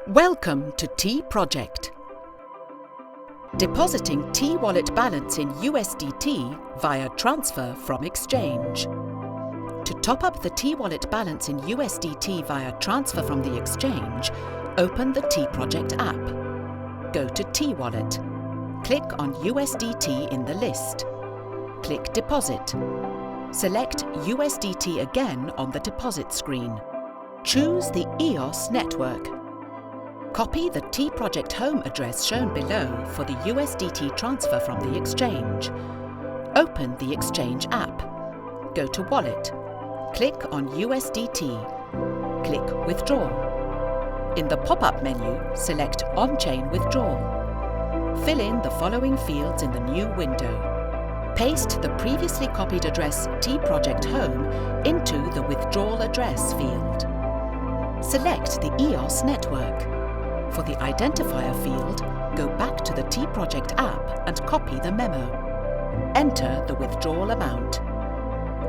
Welcome to TProject. Depositing T-Wallet balance in USDT via transfer from exchange. To top up the T-Wallet balance in USDT via transfer from the exchange, open the TProject app. Go to T-Wallet. Click on USDT in the list. Click Deposit. Select USDT again on the deposit screen. Choose the EOS network. Copy the TProject home address shown below for the USDT transfer from the exchange. Open the exchange app. Go to Wallet. Click on USDT. Click Withdraw. In the pop-up menu, select On-Chain Withdrawal. Fill in the following fields in the new window. Paste the previously copied address TProject home into the withdrawal address field. Select the EOS network. For the identifier field, go back to the TProject app and copy the memo. Enter the withdrawal amount.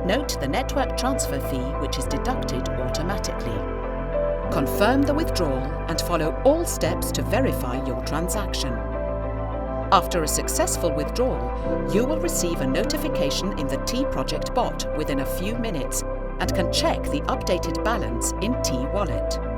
Note the network transfer fee which is deducted automatically. Confirm the withdrawal and follow all steps to verify your transaction. After a successful withdrawal, you will receive a notification in the TProject bot within a few minutes and can check the updated balance in T-Wallet.